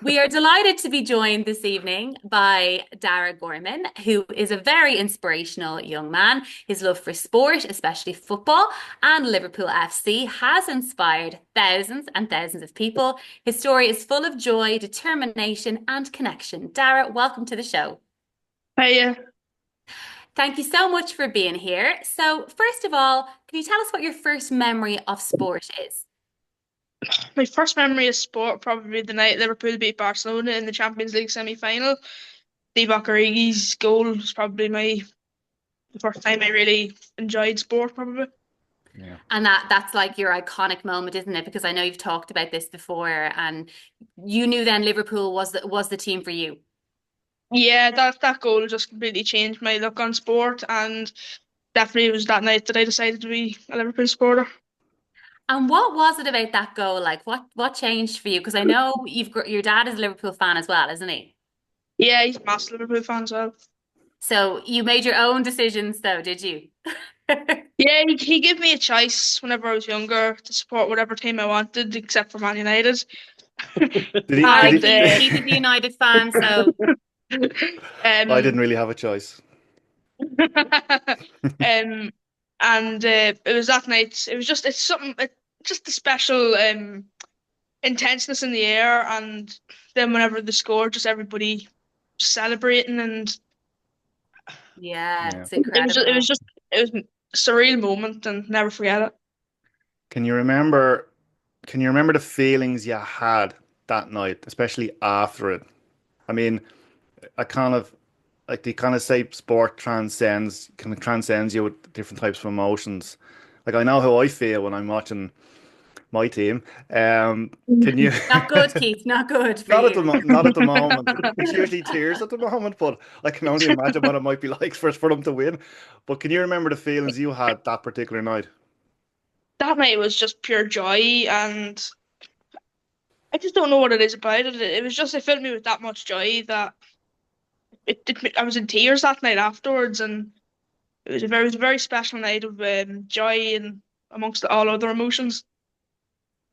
We are delighted to be joined this evening by Daire Gorman, who is a very inspirational young man. His love for sport, especially football and Liverpool FC, has inspired thousands and thousands of people. His story is full of joy, determination, and connection. Daire, welcome to the show. Hiya. Thank you so much for being here. So, first of all, can you tell us what your first memory of sport is? My first memory of sport probably the night Liverpool beat Barcelona in the Champions League semi-final. Divock Origi's goal was probably the first time I really enjoyed sport, probably. Yeah. And that's like your iconic moment, isn't it? Because I know you've talked about this before, and you knew then Liverpool was the team for you. Yeah, that goal just completely changed my look on sport, and definitely it was that night that I decided to be a Liverpool supporter. And what was it about that goal? Like, what changed for you? Because I know your dad is a Liverpool fan as well, isn't he? Yeah, he's a massive Liverpool fan as well. So you made your own decisions, though, did you? Yeah, he gave me a choice whenever I was younger to support whatever team I wanted, except for Man United. Did he? Did Ah, And he? he's a United fan, so I didn't um, really have a choice. um, and it was that night. It was just it's something, just a special intenseness in the air, and then whenever they scored, just everybody celebrating, and yeah, Yeah. it's it incredible. was just it was a surreal moment, and never forget it. Can you remember? Can you remember the feelings you had that night, especially after it? I mean, I kind of like they kind of say sport transcends you with different types of emotions. Like I know how I feel when I'm watching my team. Can you? Not good, Keith. Not good for Not at you. not at the moment. It's usually tears at the moment, but I can only imagine what it might be like for them to win. But can you remember the feelings you had that particular night? That night was just pure joy, and I just don't know what it is about it. It was just it filled me with that much joy that I was in tears that night afterwards, and it was a very special night of joy and amongst all other emotions.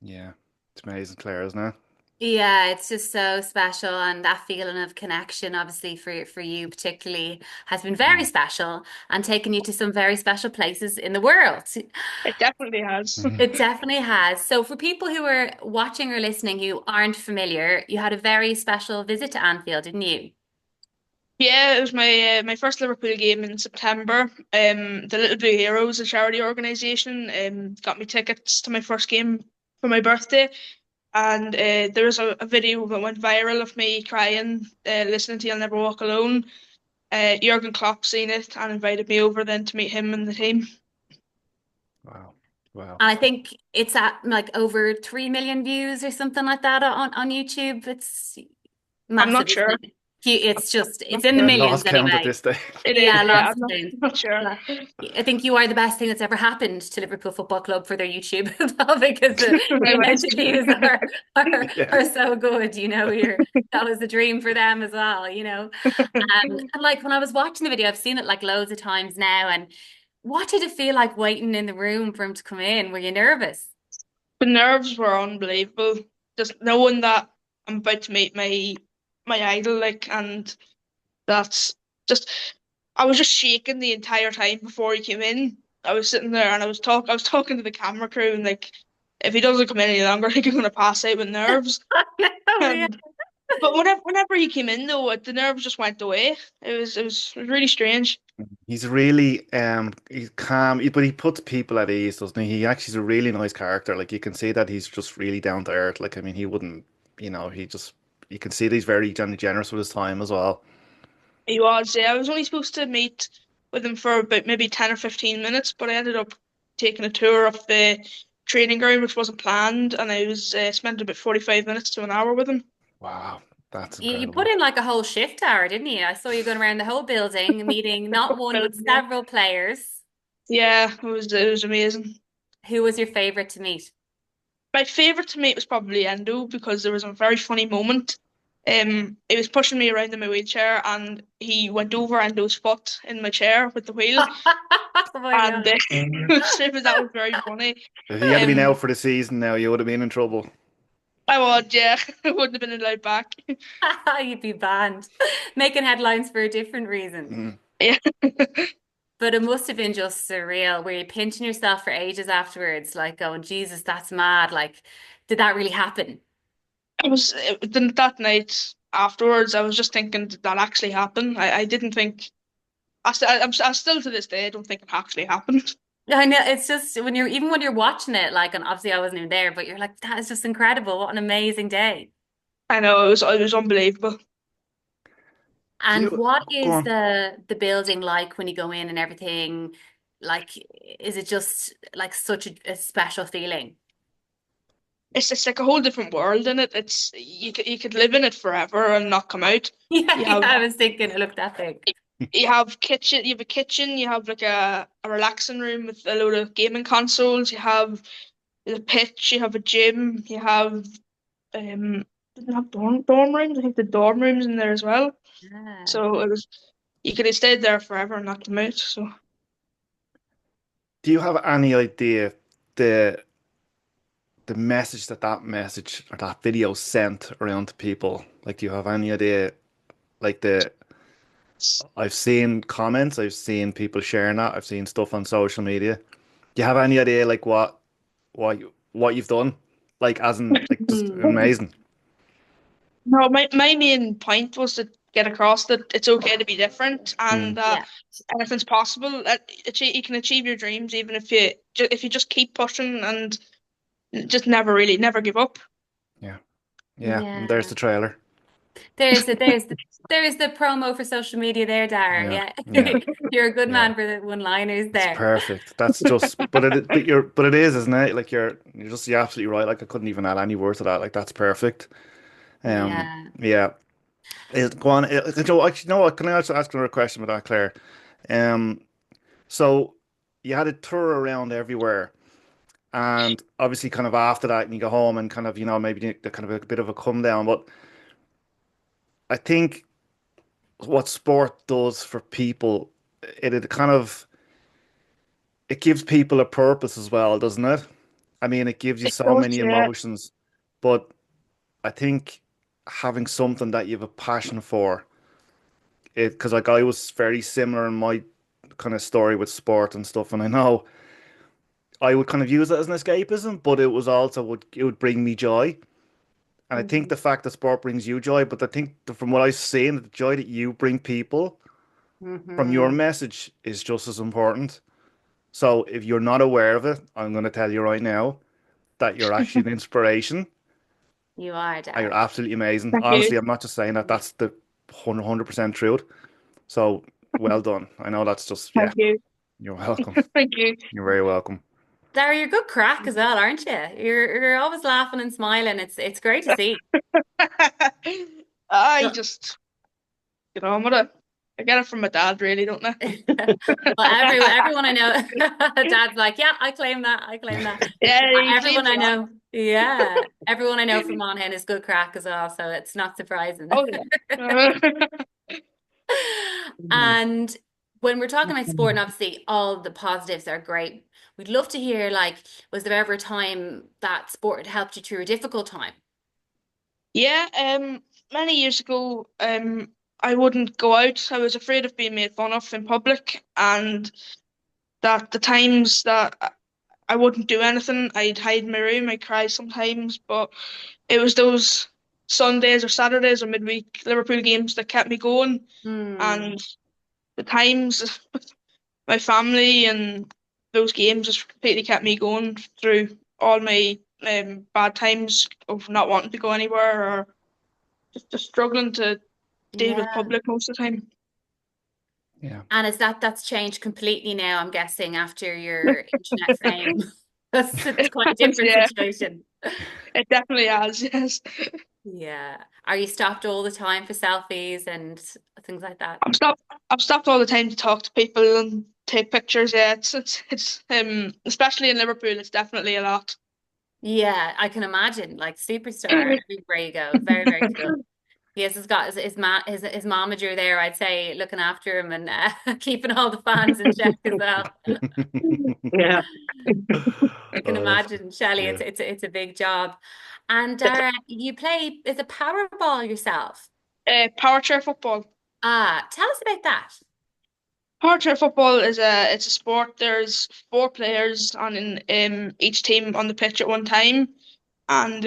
Yeah, it's amazing, Claire, isn't it? Yeah, it's just so special, and that feeling of connection, obviously for you particularly, has been very Mm. special and taken you to some very special places in the world. It definitely has. It definitely has. So, for people who are watching or listening who aren't familiar, you had a very special visit to Anfield, didn't you? Yeah, it was my first Liverpool game in September. The Little Blue Heroes, a charity organisation, got me tickets to my first game for my birthday, and there was a video that went viral of me crying, listening to "You'll Never Walk Alone." Jürgen Klopp seen it and invited me over then to meet him and the team. Wow, wow. And I think it's at like over 3 million views or something like that on YouTube. It's I'm massive, not isn't sure. it? It's just, Not it's in the sure. millions Lost count at anyway. this stage. It is, Yeah, yeah. lots I'm of not, things. not sure. Well, I think you are the best thing that's ever happened to Liverpool Football Club for their YouTube because the I amount wish. of views are Yeah. are so good. That was the dream for them as well. And like when I was watching the video, I've seen it like loads of times now. And what did it feel like waiting in the room for him to come in? Were you nervous? The nerves were unbelievable. Just knowing that I'm about to meet my idol, like, and that's just I was just shaking the entire time before he came in. I was sitting there and I was talking to the camera crew, and like if he doesn't come in any longer, I think I'm gonna pass out with nerves. Oh, yeah. And but whenever he came in though, the nerves just went away. It was really strange. He's really he's calm, but he puts people at ease, doesn't he? He actually is a really nice character. Like you can see that he's just really down to earth. Like I mean, he wouldn't, he just you can see that he's very generous with his time as well. He was, yeah. I was only supposed to meet with him for about maybe 10 or 15 minutes, but I ended up taking a tour of the training ground, which wasn't planned, and I was spent about 45 minutes to an hour with him. Wow, that's You put incredible. in like a whole shift hour, didn't you? I saw you going around the whole building, meeting not one, Well, but yeah, several players. yeah, it was amazing. Who was your favorite to meet? My favorite to meet was probably Endo because there was a very funny moment. He was pushing me around in my wheelchair, and he went over Endo's foot in my chair with the wheel, Oh my and God. that was very funny. If he had been out Um, for the season now, you would have been in trouble. I would, yeah. I wouldn't have been allowed back. You'd be banned. Making headlines for a different reason. Mm. Yeah. But it must have been just surreal. Were you pinching yourself for ages afterwards, like going, Jesus, that's mad. Like, did that really happen? Then that night afterwards, I was just thinking, did that actually happen? I didn't think. I still to this day, I don't think it actually happened. I know it's just when you're even when you're watching it, like, and obviously I wasn't even there, but you're like, that is just incredible. What an amazing day. I know it was unbelievable. Do And you what go is on? the building like when you go in and everything? Like, is it just like such a special feeling? It's like a whole different world in it. It's you could live in it forever and not come out. Yeah, You yeah, have I was thinking it looked that big. you have a kitchen, you have like a relaxing room with a load of gaming consoles, you have the pitch, you have a gym, you have didn't have dorm rooms. I think the dorm rooms in there as well. Yeah. So it was you could have stayed there forever and not come out. So Do you have any idea the the message that message or that video sent around to people? Like, do you have any idea? Like the I've seen comments, I've seen people sharing that, I've seen stuff on social media. Do you have any idea like what you've done? Like as in like just Hmm. amazing. no, my main point was to get across that it's okay to be different and Mm, that Yeah. anything's possible. That you can achieve your dreams even if you just keep pushing and just never give up. yeah. Yeah. And there's Yeah. the trailer. There's the promo for social media there, Dara. Yeah. Yeah. Yeah. You're a good Yeah. man for the one-liners It's there. perfect. That's just but it is, isn't it? Like you're absolutely right. Like I couldn't even add any words to that. Like that's perfect. Yeah. Yeah. Go on. Joe, actually, no, can I also ask another question about that, Claire? Um, so you had a tour around everywhere, and obviously, kind of after that, and you go home and kind of, maybe the kind of a bit of a come down. But I think what sport does for people, it kind of it gives people a purpose as well, doesn't it? I mean, it gives you It so does, many yeah. emotions, but I think having something that you have a passion for it because like I was very similar in my kind of story with sport and stuff, and I know I would kind of use it as an escapism, but it was also it would bring me joy. And I think Mhm. the fact that sport brings you joy, but I think from what I've seen, the joy that you bring people from your Mhm. message is just as important. So if you're not aware of it, I'm going to tell you right now that you're actually an inspiration You are, and you're Dara. absolutely amazing. Thank you. Honestly, I'm not just saying that. That's the 100% truth. So well done. I know that's just, yeah, Thank you. you're welcome. Thank you. You're very welcome. Dara, you're good crack as well, aren't you? You're always laughing and smiling. It's great to see. I Well, just get on with it. I get it from my dad, really, don't I? everyone I know, Dad's like, yeah, I claim that. I claim that. Yeah, he Everyone claims I that. know, yeah, everyone I know from Monaghan is good crack as well, so it's not surprising. Oh yeah. And when we're talking about sport, and obviously all the positives are great, we'd love to hear like, was there ever a time that sport had helped you through a difficult time? Yeah, many years ago, I wouldn't go out. I was afraid of being made fun of in public, and that the times that I wouldn't do anything, I'd hide in my room, I'd cry sometimes, but it was those Sundays or Saturdays or midweek Liverpool games that kept me going, Hmm. and the times with my family and those games just completely kept me going through all my bad times of not wanting to go anywhere or just struggling to deal with Yeah. public most of the time. Yeah. And is that's changed completely now, I'm guessing, after your internet fame? It's quite a different Yeah, situation. it definitely has, yes. Yeah. Are you stopped all the time for selfies and things like that? I'm stopped all the time to talk to people and take pictures. Yeah, it's especially in Liverpool, it's definitely a lot. Yeah, I can imagine. Like superstar everywhere you go. Very, very cool. Yes, has got his momager there, I'd say, looking after him and keeping all the fans in check as well. Yeah. I can Oh, imagine, Shelley, yeah. it's a big job. And Dara, you play, is it Powerball yourself? Power chair football. Ah, tell us about that. Power chair football is it's a sport. There's four players on each team on the pitch at one time, and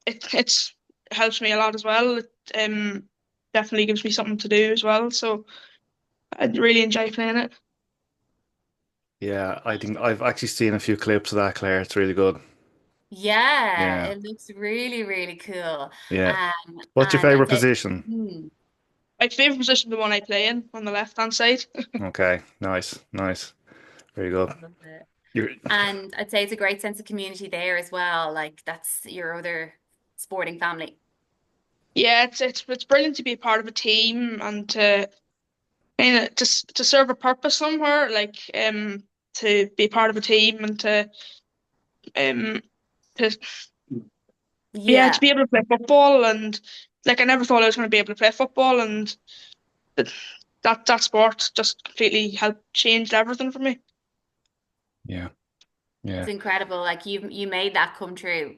it helps me a lot as well. It definitely gives me something to do as well. So I really enjoy playing it. Yeah, I think I've actually seen a few clips of that, Claire. It's really good. Yeah, Yeah, it looks really, really cool. yeah. What's your And I'd favorite say, position? hmm, My favorite position, the one I play in, on the left hand side. Okay, nice, nice. Very good. love it. You're, And I'd say it's a great sense of community there as well. Like that's your other sporting family. Yeah, it's brilliant to be a part of a team and to to serve a purpose somewhere, like to be part of a team and um to yeah, to Yeah. be able to play football. And like I never thought I was going to be able to play football, and th- that sport just completely helped change everything for me. yeah, It's yeah. incredible. Like you made that come true.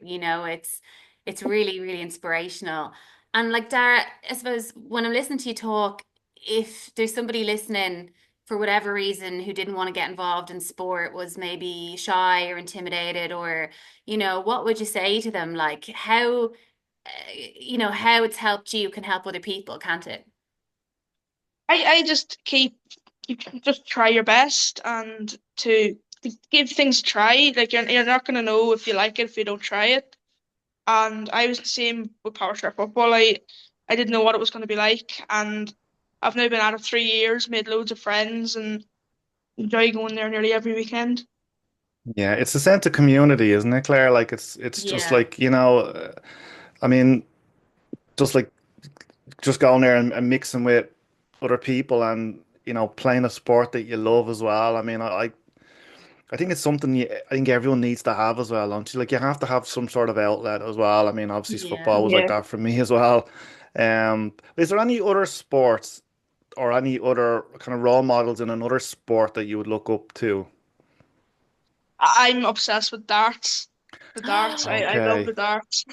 It's really, really inspirational. And like Dara, I suppose when I'm listening to you talk, if there's somebody listening for whatever reason who didn't want to get involved in sport, was maybe shy or intimidated, or, what would you say to them? Like how it's helped you can help other people, can't it? I just you just try your best and to give things a try. Like you're not going to know if you like it if you don't try it. And I was the same with Power Trip Football. I didn't know what it was going to be like, and I've now been at it 3 years, made loads of friends, and enjoy going there nearly every weekend. Yeah, it's a sense of community, isn't it, Claire? Like it's just Yeah. like, I mean, just like just going there and mixing with other people and, playing a sport that you love as well. I mean, I think it's something I think everyone needs to have as well, don't you? Like you have to have some sort of outlet as well. I mean, obviously Yeah. football was like Yeah. that for me as well. Is there any other sports or any other kind of role models in another sport that you would look up to? I'm obsessed with darts. The darts. I love Okay, the darts.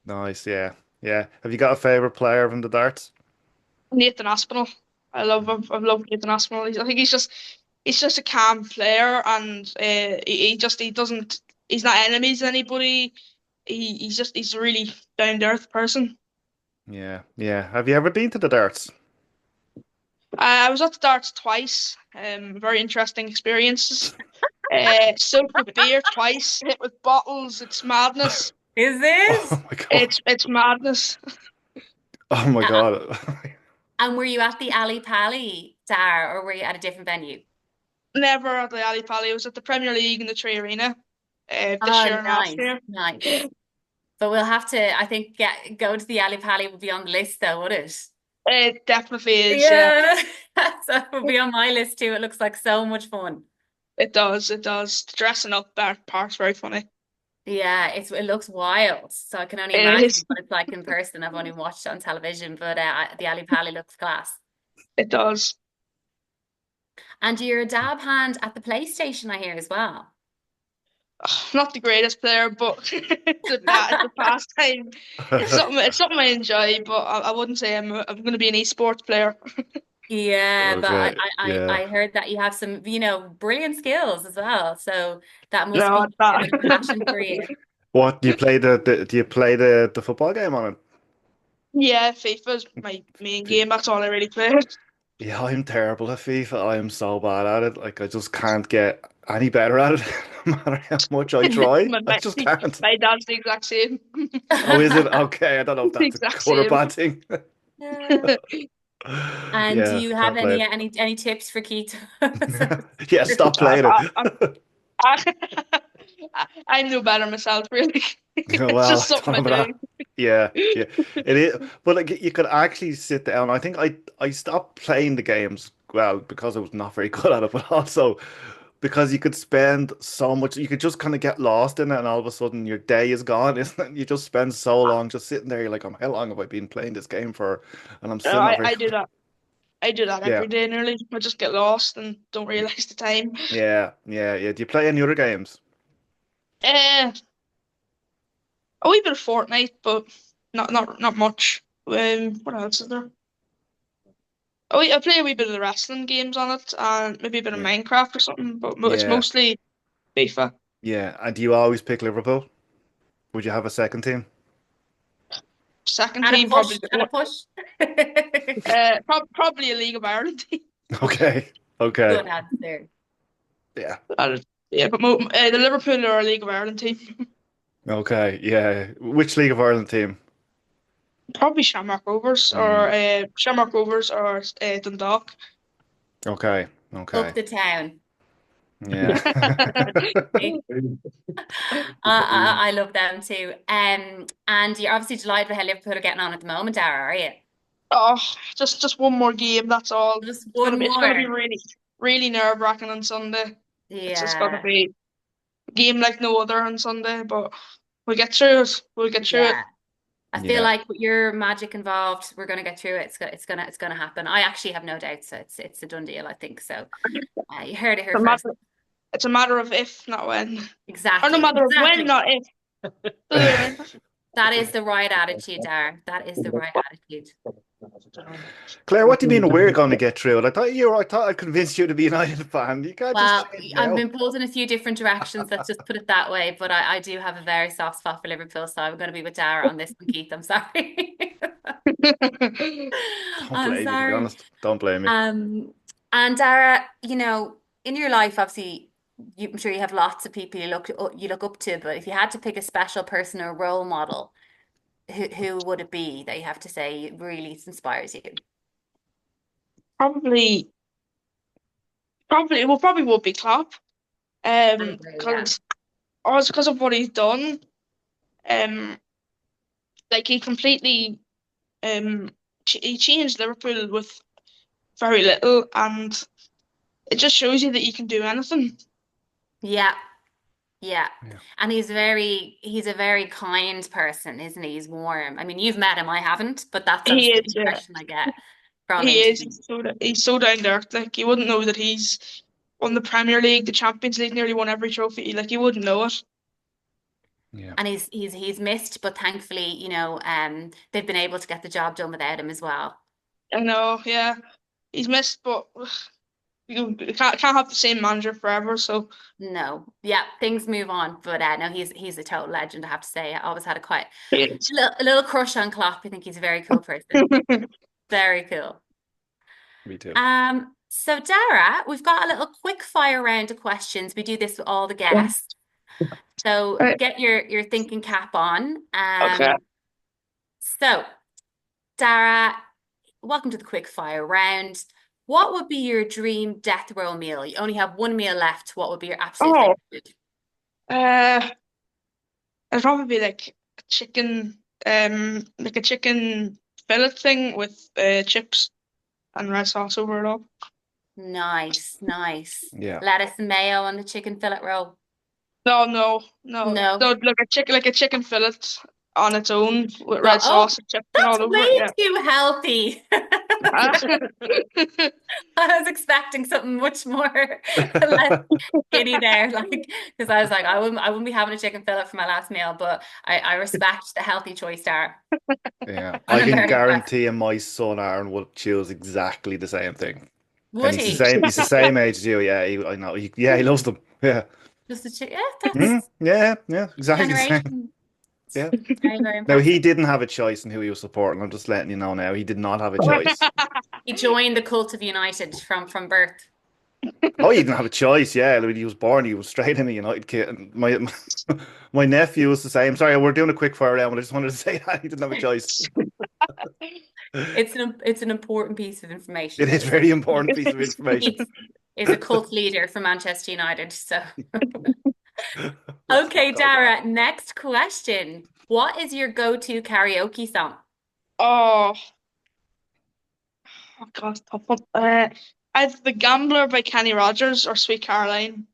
nice, yeah, yeah. Have you got a favorite player from the darts? Nathan Aspinall. I love him. I love Nathan Aspinall. I think he's just a calm player, and he doesn't he's not enemies with anybody. He's a really down to earth person. Yeah, yeah. Have you ever been to the darts? I was at the darts twice. Very interesting experiences. Soaked with beer twice, hit with bottles. It's madness. Is it? Oh my God. It's madness. Oh my Uh, God. and were you at the Ali Pali, Dar, or were you at a different venue? Never at the Ali Pali. I was at the Premier League in the Tree Arena this Oh, year and last nice, year. nice. But we'll have to, I think, go to the Ali Pali would be on the list though, would it? It definitely is, yeah. Yeah. So it will be on my list too. It looks like so much fun. It does, it does. The dressing up that part's very funny. Yeah, it looks wild. So I can only It imagine is, what it's like in person. I've only watched it on television, but the Ali Pali looks class. it does. And you're a dab hand at the PlayStation, I hear as well. Not the greatest player, but it's a pastime. It's something I enjoy, but I wouldn't say I'm going to be an esports player. Yeah, but Okay, yeah. I heard that you have some, brilliant skills as well. So that must No, be it's a not. bit of a passion for you. What do you play do you play the football game on Yeah, FIFA's my main it? game. That's all I really play. Yeah, I'm terrible at FIFA. I am so bad at it. Like I just can't get any better at it, no matter how much I try. My, I my, just can't. my dad's the exact same. Oh, is it? Okay, I don't know if The that's a exact good or same. bad thing. Yeah. And do Yeah, you have fair play. any tips for Keith? Yeah, stop playing I, I, it. I'm no better myself, really. It's Well, just I something don't I know about that. Yeah, yeah, do. it is. But like, you could actually sit down. I think I stopped playing the games. Well, because I was not very good at it, but also because you could spend so much. You could just kind of get lost in it, and all of a sudden your day is gone, isn't it? You just spend so long just sitting there. You're like, how long have I been playing this game for? And I'm still not very I do good. that. I do that Yeah, every day nearly. I just get lost and don't realize the time. yeah, yeah, yeah. Do you play any other games? Uh, A wee bit of Fortnite, but not much. What else is there? Oh, I play a wee bit of the wrestling games on it, and maybe a bit of Yeah. Minecraft or something. But it's Yeah. mostly FIFA. Yeah. And do you always pick Liverpool? Would you have a second team? Second And a team push, probably and a push. probably a League of Ireland team. Okay. Okay. Good answer. Yeah. Yeah, but the Liverpool are a League of Ireland team. Okay. Yeah. Which League of Ireland team? Probably Shamrock Rovers or Mm. Dundalk. Okay. Up Okay. the town. Yeah. I love them too. And you're obviously delighted with how Liverpool are getting on at the moment, Dara, are you? Oh, just one more game. That's all. Just It's gonna one be it's gonna be more. really nerve-wracking on Sunday. It's just gonna Yeah, be a game like no other on Sunday, but we'll get through it. We'll get through it. yeah. I feel Yeah. like with your magic involved, we're gonna get through it. It's gonna happen. I actually have no doubt. So it's a done deal, I think. So you heard it here It's a first. matter, it's a matter of if, not when. Or no Exactly, matter of when, exactly. not if. You know what I mean? That is the right attitude, Dara. That is the right attitude. Claire, what do you mean we're going to get through it? I thought I convinced you to be a United fan. You can't just Well, change I've now. been pulled in a few different directions. Let's just put it that way. But I do have a very soft spot for Liverpool, so I'm going to be with Dara on this one, Keith. I'm sorry. Don't I'm blame me, to be sorry. honest. Don't blame me. Um, and Dara, in your life, obviously, I'm sure you have lots of people you look up to. But if you had to pick a special person or role model, who would it be that you have to say really inspires you? Probably, probably would be Klopp. I agree, yeah. Because also because of what he's done. Um, like he completely he changed Liverpool with very little, and it just shows you that you can do anything. Yeah, yeah. Yeah. And he's a very kind person, isn't he? He's warm. I mean, you've met him, I haven't, but that's He obviously the is, yeah. impression I get from He is. interviews. He's so down to earth. Like you wouldn't know that he's won the Premier League, the Champions League, nearly won every trophy. Like you wouldn't know it. Yeah. And he's missed, but thankfully, they've been able to get the job done without him as well. I know, yeah. He's missed, but you can't have the same manager forever. So No, yeah, things move on, but no, he's a total legend, I have to say. I always had yes. a little crush on Klopp. I think he's a very cool person. Very cool. Me too. So Dara, we've got a little quick fire round of questions. We do this with all the guests. So Right. get your thinking cap on. Okay. So Dara, welcome to the quick fire round. What would be your dream death row meal? You only have one meal left. What would be your absolute Oh, favorite food? it'd probably be like a chicken fillet thing with chips and red sauce over it all. Nice, nice. Yeah. Lettuce and mayo on the chicken fillet roll. No, No. like a chicken fillet on its own with Well, red oh, sauce and chips and that's all over it. way Yeah. too healthy. I was expecting something much more less skinny there, like because I was like, I wouldn't be having a chicken fillet for my last meal, but I respect the healthy choice there. Yeah. And I I'm can very impressed. guarantee my son Aaron would choose exactly the same thing. And Would he? he's the same age as you. Yeah, I know. He loves them. Yeah. Just a chicken? Yeah, that's Yeah, exactly the same. generation. Yeah. Very, very Now he impressive. didn't have a choice in who he was supporting. I'm just letting you know now. He did not have a choice. He joined the cult of United from birth. Oh, he didn't have a choice. Yeah, when he was born, he was straight in a United kid. And my nephew was the same. Sorry, we're doing a quick fire round, but I just wanted to say that he didn't have a choice. It's an important piece of information, It is though. a very important piece of information. Keith is a cult leader for Manchester United. So, Let's okay, not go there. Dara, next question. What is your go-to karaoke song? Oh, oh God, tough one. Either The Gambler by Kenny Rogers or Sweet Caroline.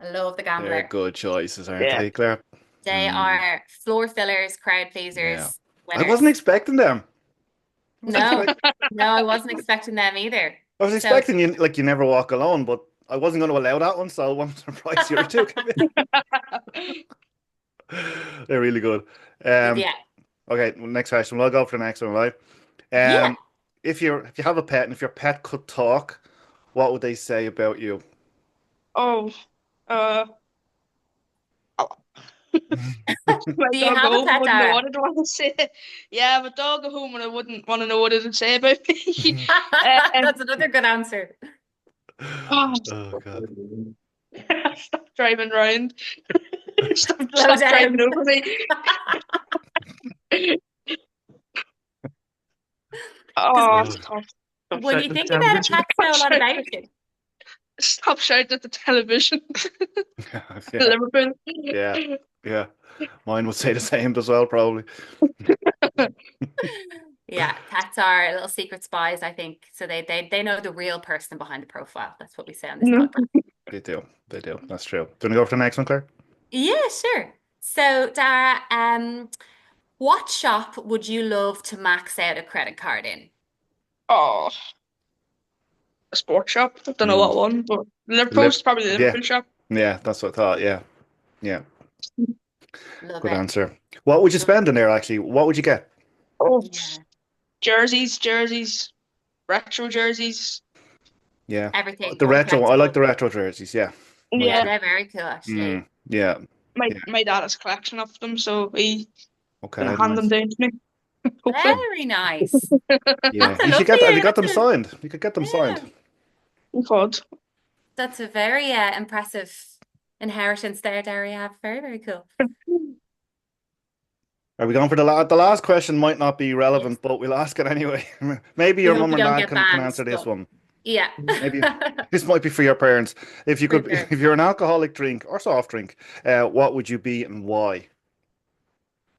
I love The They're Gambler. good choices, aren't Yeah. they, Claire? They Mm, are floor fillers, crowd yeah. pleasers, I winners. wasn't expecting them. I wasn't No, expect- no, I wasn't expecting them either. I was So, expecting you never walk alone, but I wasn't going to allow that one, so I'm surprised you two came in. They're really good. Um, Yeah. okay, next question. We'll go for the next one, right? Yeah. If you have a pet and if your pet could talk, what would they say about you? Oh, uh, my Do you dog at have a home pet, wouldn't know Dara? what I'd want to say. Yeah, I have a dog at home and I wouldn't want to know what it'd say about me. Uh, That's another good answer. oh, Oh God. stop driving round. Stop, Slow stop driving down. over me. Oh, Oh, stop When you shouting at think the about it, television. pets Stop know a lot shouting, about you. stop shouting at the television. yeah, Liverpool. yeah, yeah. Mine would say the same as well, probably. Yeah, pets are little secret spies, I think. So they know the real person behind the profile. That's what we say on this No. podcast. They do. They do. That's true. Do you want to go for the next one, Claire? Yeah, sure. So, Dara, what shop would you love to max out a credit card in? Oh, a sports shop. I don't know Mm. what one, but Lip. Liverpool's probably the Yeah, Liverpool shop. yeah. That's what I thought. Yeah, yeah. Love Good it. answer. What would you Love spend in there, actually? What would you get? Oh, it. Yeah. jerseys, retro jerseys. Yeah. Everything The more retro. I like collectible. the retro jerseys. Yeah. Me Yeah, Yeah, too. they're very cool, actually. Yeah. my Yeah. my dad has a collection of them, so he's gonna Okay. hand them Nice. down to me, hopefully. Very nice. Yeah. That's a You should get. lovely, Have you got them that's a, signed? You could get them signed. yeah, God. that's a very impressive inheritance there, Dara. You have very, very cool. Are we going for the last question? Might not be Yes. relevant, but we'll ask it anyway. Maybe We your hope mum you or don't dad get can banned, answer this but one. yeah, Maybe this might be for your parents. If you for could, sure. if you're an alcoholic drink or soft drink, what would you be and why?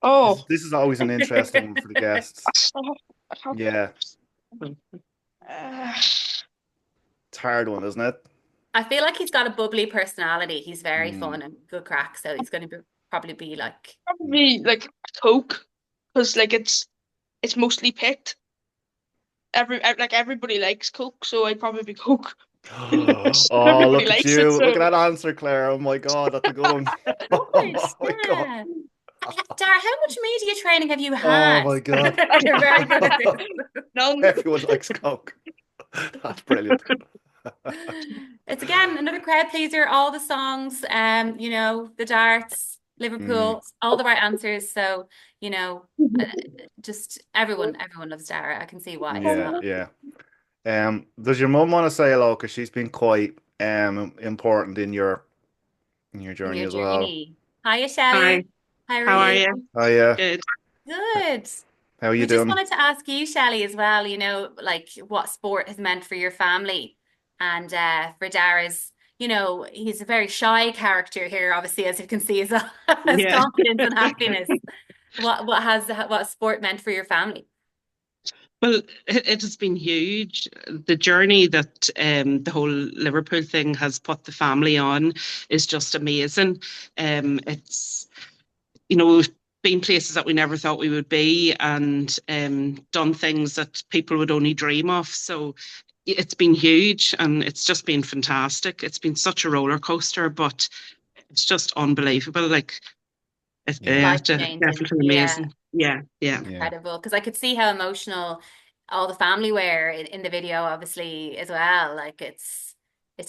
Oh, This is always an interesting one for the guests. I have, Yeah, uh, it's a hard one, isn't it? I feel like he's got a bubbly personality. He's very Mm. fun and good crack, so he's going to probably be like, probably like Coke, because like it's mostly picked. Like everybody likes Coke, so I'd probably be Coke. Oh, Everybody look at likes it, you. Look so at that answer, Claire. Oh my God, that's a good one. good, Oh my God. yeah. Dara, how much media training have you Oh had? my God. You're very good at this. none. Everyone likes Coke. That's brilliant. It's again another crowd pleaser. All the songs, the darts, Mm, Liverpool, all the right answers. So, you know, uh, just everyone loves Dara. I can see why. yeah, So, yeah. Does your mum want to say hello? Because she's been quite important in your in journey your as well. journey. Hiya, Shelley. Hi, How are how are you? you? Oh yeah. Good. Good. How are you We just doing? wanted to ask you, Shelley, as well, like what sport has meant for your family. And for Dara's, he's a very shy character here, obviously, as you can see, as, as Yeah. confidence and happiness. What sport meant for your family? Well, it has been huge. The journey that the whole Liverpool thing has put the family on is just amazing. It's, we've been places that we never thought we would be and done things that people would only dream of. So it's been huge and it's just been fantastic. It's been such a roller coaster, but it's just unbelievable. Like, Yeah, Life changing. definitely Yeah, amazing. Yeah, yeah. yeah, incredible. Because I could see how emotional all the family were in the video, obviously, as well. Like it's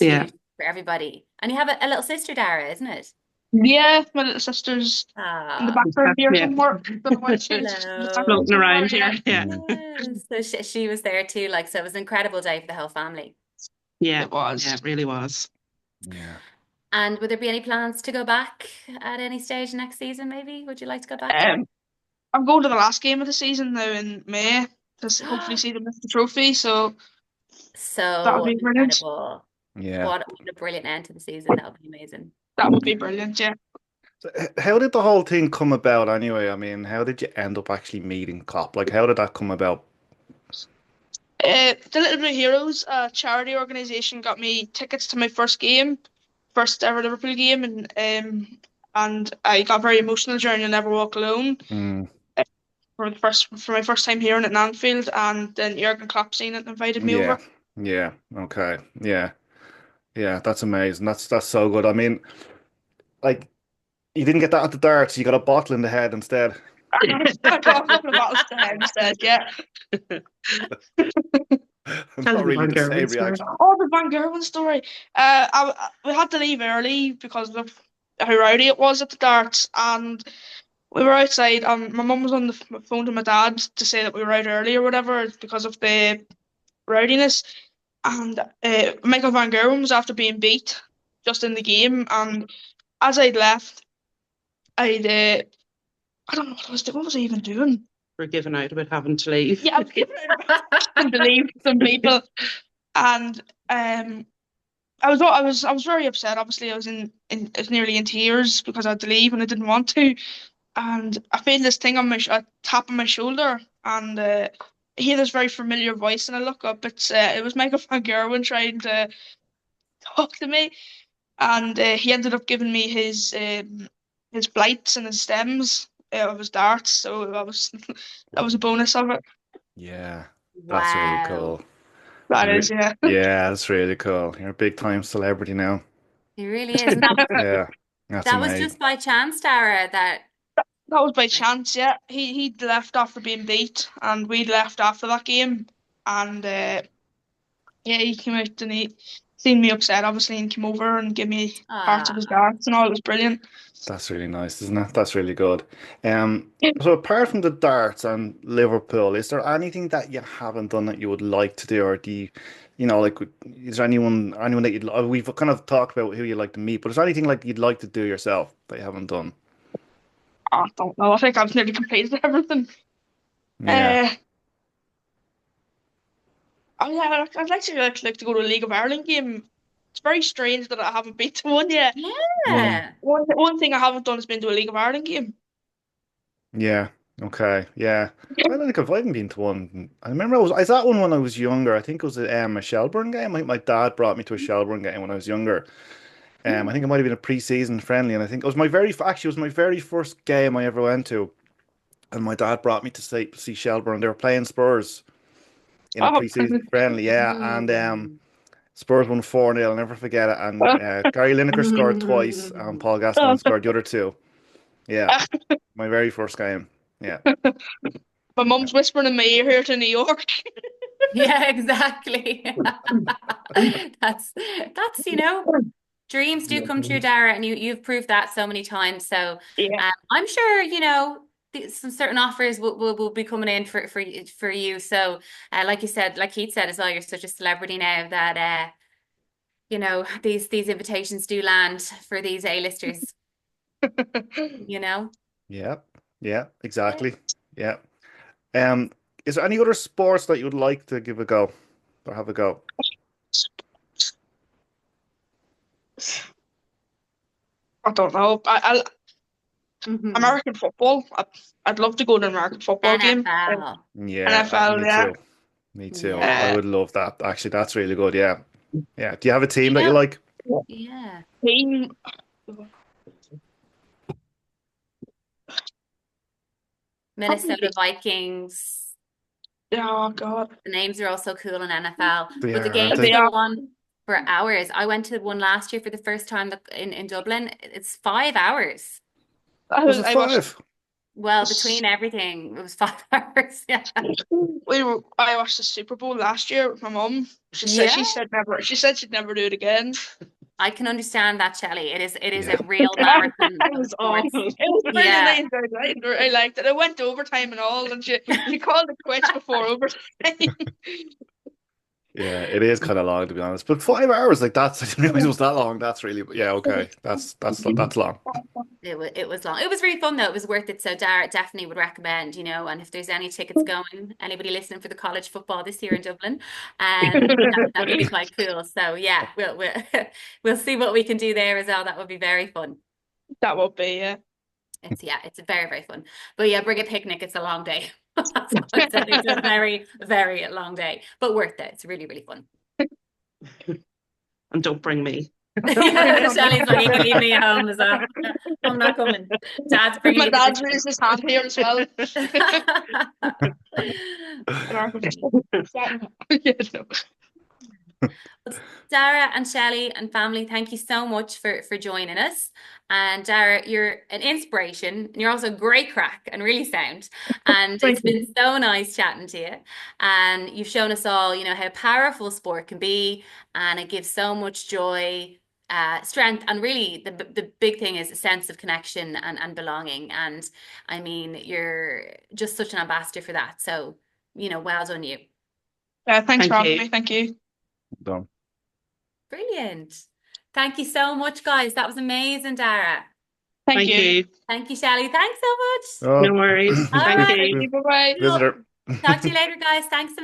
Yeah. huge for everybody. And you have a little sister, Dara, isn't it? Yeah, my little sister's in the Ah, background here Yeah. somewhere. Don't know why she's in the hello. background Floating somewhere. around Yeah, here. Yeah. mm, Yes. So she was there too. Like, so it was an incredible day for the whole family. Yeah. it was. Yeah, it really was. yeah. And would there be any plans to go back at any stage next season, maybe? Would you like to go back, Dara? I'm going to the last game of the season now in May to hopefully see them lift the trophy. So that would So be brilliant. incredible. Yeah. What a brilliant end to the season. That would be amazing. That would be brilliant. Yeah. So, how did the whole thing come about anyway? I mean, how did you end up actually meeting Klopp? Like, how did that come about? The Little Blue Heroes, a charity organisation, got me tickets to my first game, first ever Liverpool game, and I got very emotional during You'll Never Walk Alone Mm, for my first time hearing it in Anfield, and then Jürgen Klopp seen it and invited me yeah, over. yeah. Okay, yeah, yeah. That's amazing. That's so good. I mean, like. You didn't get that at the darts. You got a bottle in the head instead. I got a couple of bottles to him instead, yeah. Tell Not the really Van the Gerwen same story. reaction. Oh, the Van Gerwen story. We had to leave early because of how rowdy it was at the darts, and we were outside. My mum was on the phone to my dad to say that we were out early or whatever because of the rowdiness. And Michael Van Gerwen was after being beat just in the game, and as I'd left, I don't know what I was doing. What was I even doing? We're giving out about having to leave. Yeah, I was giving out about to leave some people, and I was very upset. Obviously, I was nearly in tears because I had to leave and I didn't want to. And I feel this thing on a tap on my shoulder, and I hear this very familiar voice, and I look up. It was Michael Van Gerwen trying to talk to me, and he ended up giving me his flights and his stems of his darts. So that was a bonus of it. Yeah, that's really Wow. cool. That Re- is, yeah. Yeah, that's really cool. You're a big time celebrity now. It really is. And Yeah, that's that was amazing. just by chance, Dara, that That was by like, chance, yeah. He'd left after being beat, and we'd left after that game. And yeah, he came out and he seen me upset, obviously, and came over and gave me parts of his ah. darts and all. It was brilliant. That's really nice, isn't it? That's really good. So apart from the darts and Liverpool, is there anything that you haven't done that you would like to do, or do you, like, is there anyone that we've kind of talked about who you'd like to meet, but is there anything like you'd like to do yourself that you haven't done? I don't know. I think I've nearly completed everything. Yeah. Uh, oh yeah, I'd like to go to a League of Ireland game. It's very strange that I haven't been to one yet. Mm. Yeah. One thing I haven't done is been to a League of Ireland game. Yeah. Okay. Yeah. I don't think I've even been to one. I remember I was at one when I was younger. I think it was a Shelburne game. I think my dad brought me to a Shelburne game when I was younger. I think it might have been a pre-season friendly, and I think it was actually it was my very first game I ever went to, and my dad brought me to see Shelburne. They were playing Spurs in a Oh, pre-season friendly, yeah, and Mm. Spurs won 4-0. I'll never forget it. And Gary Lineker scored twice, and Paul Gascoigne scored the other two. Yeah, my very first game. Yeah. my mum's whispering in my ear here to New York. Yeah, exactly. That's dreams do come true, Dara, and you've proved that so many times. So Yeah. I'm sure, some certain offers will be coming in for you. So like you said, like Keith said as well, you're such a celebrity now that these invitations do land for these A-listers, you know? Yeah. Yeah. Exactly. Yeah. Yeah. Um, is there any other sports that you would like to give a go or have a go? I don't know. Mhm. American football. I'd love to go to an American football game. NFL. Yeah, NFL, me yeah. too. Me too. I Yeah. would love that. Actually, that's really good. Yeah. Yeah. Do you have a You team that you know, like? yeah. Team. Minnesota Probably. Vikings. Oh God. The names are also cool in NFL, They but the are, aren't games they? They go are. on for hours. I went to one last year for the first time in Dublin. It's 5 hours. Was it I watched. five? Well, between everything, it was 5 hours. Yeah. I watched the Super Bowl last year with my mum. Yeah. She said never. She said she'd never do it again. I can understand that, Shelley. It is Yeah. a real marathon It of was awful. sports. It was brilliant. Yeah. I liked it. I went to overtime and all, and she called it quits before overtime. Yeah, it is kind of long to be honest. But 5 hours, like that's I didn't realize it was that long. That's really yeah, okay. That's long. It was long. It was really fun though. It was worth it. So Dara definitely would recommend, and if there's any tickets going, anybody listening for the college football this year in Dublin, that would be quite cool. So yeah, we'll we'll see what we can do there as well. That would be very fun. That would be, yeah. It's very, very fun. But yeah, bring a picnic. It's a long day. That's all I said. It's a very, very long day, but worth it. It's really, really fun. And don't bring me. Shelley's like, you can leave me at home as well. I'm not coming. Dad's bringing My you the dad's picnic. raised his hand here as well. Yeah, no. Dara and Shelley and family, thank you so much for joining us. And Dara, you're an inspiration. And you're also great crack and really sound. And it's Thank you. been so nice chatting to you. And you've shown us all, how powerful sport can be, and it gives so much joy, strength, and really the big thing is a sense of connection and belonging. And I mean, you're just such an ambassador for that. So, well done you. Yeah, thanks for Thank having you. me. Thank you. Done. Brilliant. Thank you so much, guys. That was amazing, Dara. Thank Thank you. you. Thank you, Shelley. Thanks so much. Oh, No worries. All Thank right. you. Bye bye. visitor. Talk to you later, guys. Thanks so